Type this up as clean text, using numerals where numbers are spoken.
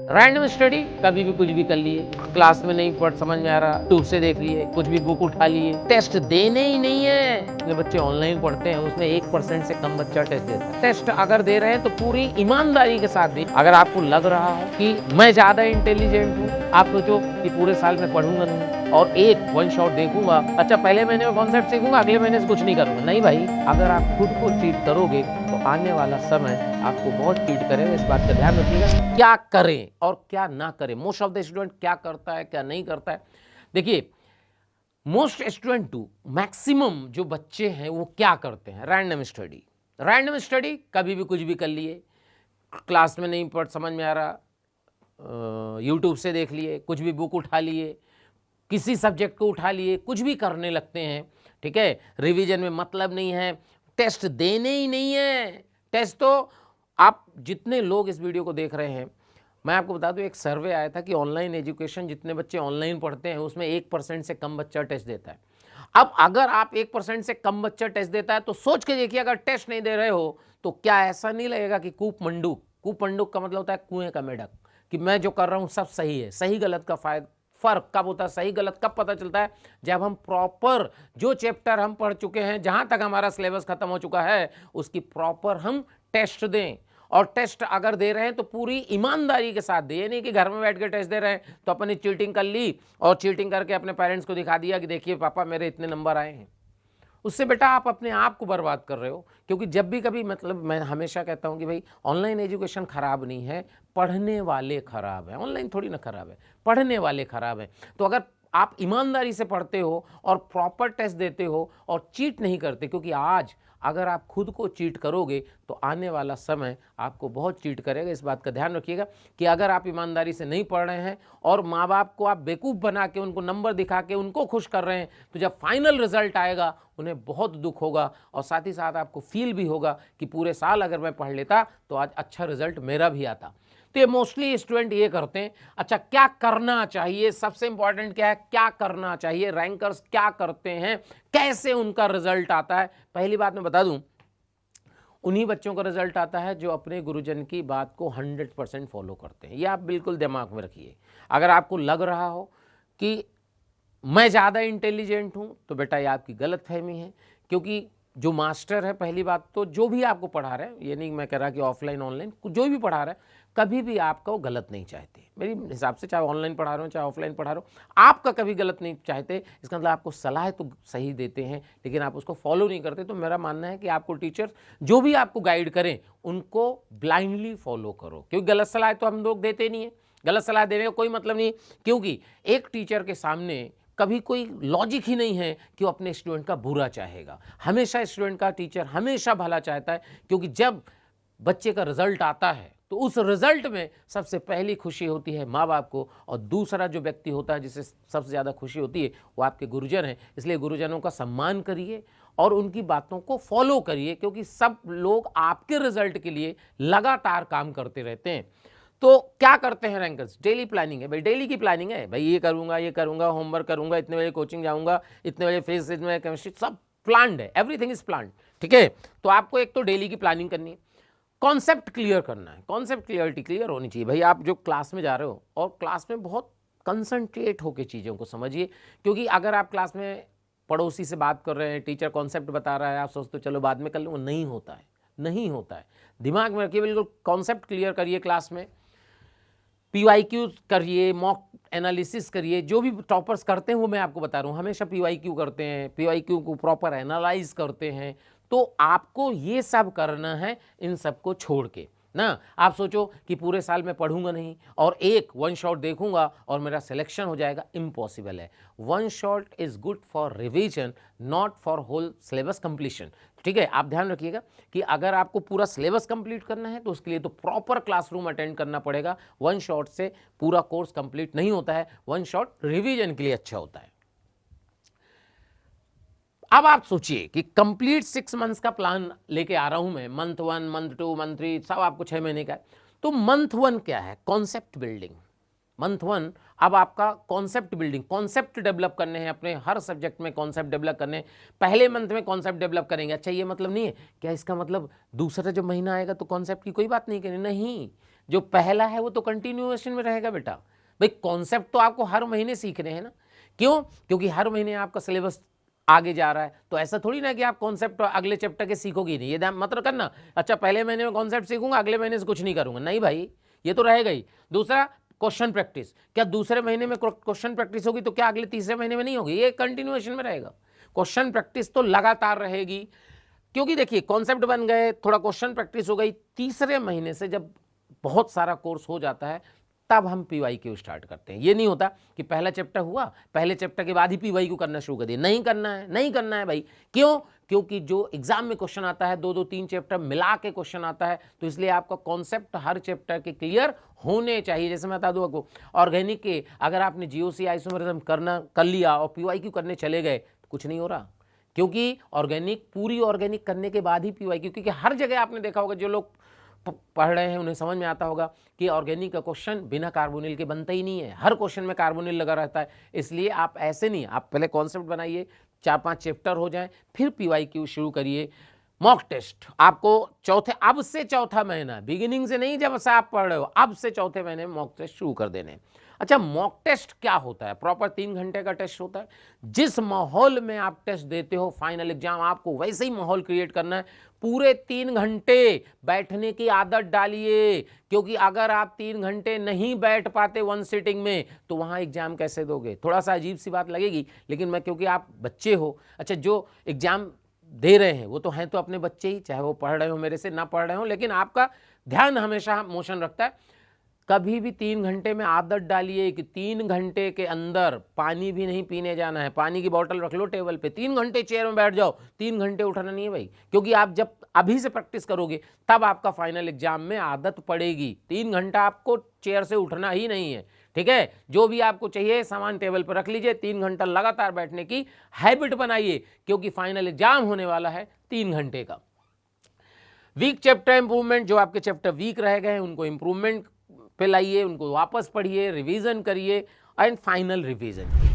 Random study कभी भी कुछ भी कर लिए, क्लास में नहीं पढ़ समझ में आ रहा ट्यूब से देख लिए, कुछ भी बुक उठा लिए, टेस्ट देने ही नहीं है। जो बच्चे ऑनलाइन पढ़ते हैं उसमें 1% से कम बच्चा टेस्ट देता है। टेस्ट अगर दे रहे हैं तो पूरी ईमानदारी के साथ दें। अगर आपको लग रहा हो कि मैं ज्यादा इंटेलिजेंट हूँ, आप सोचो कि पूरे साल में पढ़ूंगा नहीं और एक वन शॉट देखूंगा, अच्छा पहले महीने में कॉन्सेप्ट सीखूंगा, अगले महीने से कुछ नहीं करूंगा। नहीं भाई, अगर आप खुद को चीट करोगे तो आने वाला समय आपको बहुत चीट करेगा। इस बात का ध्यान रखिएगा। क्या करें और क्या ना करें, मोस्ट ऑफ द स्टूडेंट क्या करता है क्या नहीं करता है। देखिए, मोस्ट स्टूडेंट टू मैक्सिमम जो बच्चे हैं वो क्या करते हैं, रैंडम स्टडी। रैंडम स्टडी कभी भी कुछ भी कर लिए, क्लास में नहीं पढ़ समझ में आ रहा यूट्यूब से देख लिए, कुछ भी बुक उठा लिए, किसी सब्जेक्ट को उठा लिए, कुछ भी करने लगते हैं। ठीक है, रिवीजन में मतलब नहीं है, टेस्ट देने ही नहीं है। टेस्ट तो आप जितने लोग इस वीडियो को देख रहे हैं, मैं आपको बता दूं, एक सर्वे आया था कि ऑनलाइन एजुकेशन जितने बच्चे ऑनलाइन पढ़ते हैं उसमें 1% से कम बच्चा टेस्ट देता है। अब अगर आप 1% से कम बच्चा टेस्ट देता है तो सोच के देखिए, अगर टेस्ट नहीं दे रहे हो तो क्या ऐसा नहीं लगेगा कि कूप मंडूक का मतलब होता है कुएं का मेढक, कि मैं जो कर रहा हूं सब सही है। सही गलत का फर्क कब होता है, सही गलत कब पता चलता है, जब हम प्रॉपर जो चैप्टर हम पढ़ चुके हैं, जहां तक हमारा सिलेबस खत्म हो चुका है, उसकी प्रॉपर हम टेस्ट दें। और टेस्ट अगर दे रहे हैं तो पूरी ईमानदारी के साथ दे, ये नहीं कि घर में बैठ के टेस्ट दे रहे हैं तो अपनी चीटिंग कर ली और चीटिंग करके अपने पेरेंट्स को दिखा दिया कि देखिए पापा मेरे इतने नंबर आए हैं। उससे बेटा आप अपने आप को बर्बाद कर रहे हो। क्योंकि जब भी कभी, मतलब मैं हमेशा कहता हूं कि भाई ऑनलाइन एजुकेशन खराब नहीं है, पढ़ने वाले खराब हैं। ऑनलाइन थोड़ी ना खराब है, पढ़ने वाले खराब हैं। तो अगर आप ईमानदारी से पढ़ते हो और प्रॉपर टेस्ट देते हो और चीट नहीं करते, क्योंकि आज अगर आप खुद को चीट करोगे तो आने वाला समय आपको बहुत चीट करेगा। इस बात का ध्यान रखिएगा कि अगर आप ईमानदारी से नहीं पढ़ रहे हैं और माँ बाप को आप बेवकूफ़ बना के उनको नंबर दिखा के उनको खुश कर रहे हैं, तो जब फाइनल रिजल्ट आएगा उन्हें बहुत दुख होगा और साथ ही साथ आपको फील भी होगा कि पूरे साल अगर मैं पढ़ लेता तो आज अच्छा रिजल्ट मेरा भी आता। तो ये मोस्टली स्टूडेंट ये करते हैं। अच्छा, क्या करना चाहिए, सबसे इंपॉर्टेंट क्या है, क्या करना चाहिए, रैंकर्स क्या करते हैं, कैसे उनका रिजल्ट आता है। पहली बात मैं बता दूं, उन्हीं बच्चों का रिजल्ट आता है जो अपने गुरुजन की बात को 100% फॉलो करते हैं। ये आप बिल्कुल दिमाग में रखिए। अगर आपको लग रहा हो कि मैं ज़्यादा इंटेलिजेंट हूं तो बेटा ये आपकी गलत फहमी है। क्योंकि जो मास्टर है, पहली बात तो जो भी आपको पढ़ा रहा है, ये नहीं मैं कह रहा कि ऑफलाइन ऑनलाइन, जो भी पढ़ा रहा है, कभी भी आपका वो गलत नहीं चाहते। मेरे हिसाब से चाहे ऑनलाइन पढ़ा रहे हो चाहे ऑफलाइन पढ़ा रहे हो, आपका कभी गलत नहीं चाहते। इसका मतलब आपको सलाह तो सही देते हैं लेकिन आप उसको फॉलो नहीं करते। तो मेरा मानना है कि आपको टीचर्स जो भी आपको गाइड करें उनको ब्लाइंडली फॉलो करो, क्योंकि गलत सलाह तो हम लोग देते नहीं है। गलत सलाह देने का कोई मतलब नहीं, क्योंकि एक टीचर के सामने कभी कोई लॉजिक ही नहीं है कि वो अपने स्टूडेंट का बुरा चाहेगा। हमेशा स्टूडेंट का टीचर हमेशा भला चाहता है, क्योंकि जब बच्चे का रिजल्ट आता है तो उस रिजल्ट में सबसे पहली खुशी होती है माँ बाप को, और दूसरा जो व्यक्ति होता है जिसे सबसे ज़्यादा खुशी होती है वो आपके गुरुजन हैं। इसलिए गुरुजनों का सम्मान करिए और उनकी बातों को फॉलो करिए, क्योंकि सब लोग आपके रिजल्ट के लिए लगातार काम करते रहते हैं। तो क्या करते हैं रैंकर्स, डेली प्लानिंग है भाई, डेली की प्लानिंग है भाई, ये करूंगा, होमवर्क करूंगा, इतने बजे कोचिंग जाऊंगा, इतने बजे फिजिक्स में केमिस्ट्री, सब प्लान्ड है, एवरीथिंग इज प्लान्ड। ठीक है, तो आपको एक तो डेली की प्लानिंग करनी है, कॉन्सेप्ट क्लियर करना है, कॉन्सेप्ट क्लियरिटी क्लियर होनी चाहिए भाई। आप जो क्लास में जा रहे हो और क्लास में बहुत कंसंट्रेट होकर चीज़ों को समझिए, क्योंकि अगर आप क्लास में पड़ोसी से बात कर रहे हैं, टीचर कॉन्सेप्ट बता रहा है, आप सोचते हो चलो बाद में कर लूँगा, नहीं होता है, नहीं होता है। दिमाग में रखिए, बिल्कुल कॉन्सेप्ट क्लियर करिए क्लास में, PYQ करिए, मॉक एनालिसिस करिए। जो भी टॉपर्स करते हैं वो मैं आपको बता रहा हूँ, हमेशा PYQ करते हैं, PYQ को प्रॉपर एनालाइज करते हैं। तो आपको ये सब करना है, इन सब को छोड़ के ना आप सोचो कि पूरे साल में पढ़ूंगा नहीं और एक वन शॉट देखूंगा और मेरा सिलेक्शन हो जाएगा, इम्पॉसिबल है। One shot is good for revision, not for whole syllabus completion. ठीक है, आप ध्यान रखिएगा कि अगर आपको पूरा सिलेबस कंप्लीट करना है तो उसके लिए तो प्रॉपर क्लासरूम अटेंड करना पड़ेगा। वन शॉट से पूरा कोर्स कंप्लीट नहीं होता है, वन शॉट रिवीजन के लिए अच्छा होता है। अब आप सोचिए कि कंप्लीट 6 मंथ्स का प्लान लेके आ रहा हूं मैं, मंथ 1, मंथ 2, मंथ 3, सब आपको 6 महीने का है। तो मंथ 1 क्या है, कॉन्सेप्ट बिल्डिंग। मंथ 1 अब आपका कॉन्सेप्ट बिल्डिंग, कॉन्सेप्ट डेवलप करने हैं, अपने हर सब्जेक्ट में कॉन्सेप्ट डेवलप करने हैं। पहले मंथ में कॉन्सेप्ट डेवलप करेंगे, अच्छा ये मतलब नहीं है क्या इसका मतलब दूसरा जब महीना आएगा तो कॉन्सेप्ट की कोई बात नहीं करनी, नहीं। जो पहला है वो तो कंटिन्यूएशन में रहेगा बेटा। भाई कॉन्सेप्ट तो आपको हर महीने सीखने हैं ना, क्यों? क्योंकि हर महीने आपका सिलेबस आगे जा रहा है, तो ऐसा थोड़ी ना कि आप कॉन्सेप्ट अगले चैप्टर के सीखोगे नहीं, ये ध्यान मत करना। अच्छा पहले महीने में कॉन्सेप्ट सीखूंगा, अगले महीने से कुछ नहीं करूंगा, नहीं भाई, ये तो रहेगा ही। दूसरा क्वेश्चन प्रैक्टिस, क्या दूसरे महीने में क्वेश्चन प्रैक्टिस होगी तो क्या अगले तीसरे महीने में नहीं होगी? ये कंटिन्यूएशन में रहेगा। क्वेश्चन प्रैक्टिस तो लगातार रहेगी, क्योंकि देखिए कॉन्सेप्ट बन गए, थोड़ा क्वेश्चन प्रैक्टिस हो गई, तीसरे महीने से जब बहुत सारा कोर्स हो जाता है तब हम PYQ स्टार्ट करते हैं। ये नहीं होता कि पहला चैप्टर हुआ, पहले चैप्टर के बाद ही PYQ करना शुरू कर दिया, नहीं करना है, नहीं करना है भाई। क्यों? क्योंकि जो एग्जाम में क्वेश्चन आता है 2-2-3 चैप्टर मिला के क्वेश्चन आता है, तो इसलिए आपका कॉन्सेप्ट हर चैप्टर के क्लियर होने चाहिए। जैसे मैं बता दूं आपको, ऑर्गेनिक के अगर आपने GOC आइसोमेरिज्म कर लिया और PYQ करने चले गए तो कुछ नहीं हो रहा, क्योंकि ऑर्गेनिक पूरी ऑर्गेनिक करने के बाद ही PYQ, क्योंकि हर जगह आपने देखा होगा, जो लोग पढ़ रहे हैं उन्हें समझ में आता होगा कि ऑर्गेनिक का क्वेश्चन बिना कार्बोनिल के बनता ही नहीं है, हर क्वेश्चन में कार्बोनिल लगा रहता है। इसलिए आप ऐसे नहीं, आप पहले कॉन्सेप्ट बनाइए, 4-5 चैप्टर हो जाएं, फिर PYQ शुरू करिए। मॉक टेस्ट आपको अब से चौथा महीना, बिगिनिंग से नहीं, जब से आप पढ़ रहे हो, अब से चौथे महीने में मॉक टेस्ट शुरू कर देने। अच्छा मॉक टेस्ट क्या होता है? प्रॉपर 3 घंटे का टेस्ट होता है। जिस माहौल में आप टेस्ट देते हो फाइनल एग्जाम, आपको वैसे ही माहौल क्रिएट करना है। पूरे 3 घंटे बैठने की आदत डालिए, क्योंकि अगर आप 3 घंटे नहीं बैठ पाते वन सिटिंग में तो वहां एग्जाम कैसे दोगे? थोड़ा सा अजीब सी बात लगेगी, लेकिन मैं, क्योंकि आप बच्चे हो, अच्छा जो एग्जाम दे रहे हैं वो तो हैं तो अपने बच्चे ही, चाहे वो पढ़ रहे हो मेरे से, ना पढ़ रहे हो, लेकिन आपका ध्यान हमेशा मोशन रखता है। कभी भी 3 घंटे में आदत डालिए कि 3 घंटे के अंदर पानी भी नहीं पीने जाना है। पानी की बोतल रख लो टेबल पे, 3 घंटे चेयर में बैठ जाओ, 3 घंटे उठना नहीं है भाई, क्योंकि आप जब अभी से प्रैक्टिस करोगे तब आपका फाइनल एग्जाम में आदत पड़ेगी। 3 घंटा आपको चेयर से उठना ही नहीं है, ठीक है? जो भी आपको चाहिए सामान टेबल पर रख लीजिए, 3 घंटा लगातार बैठने की हैबिट बनाइए, क्योंकि फाइनल एग्जाम होने वाला है 3 घंटे का। वीक चैप्टर इंप्रूवमेंट, जो आपके चैप्टर वीक रह गए हैं उनको इंप्रूवमेंट पे लाइए, उनको वापस पढ़िए, रिवीजन करिए एंड फाइनल रिवीजन।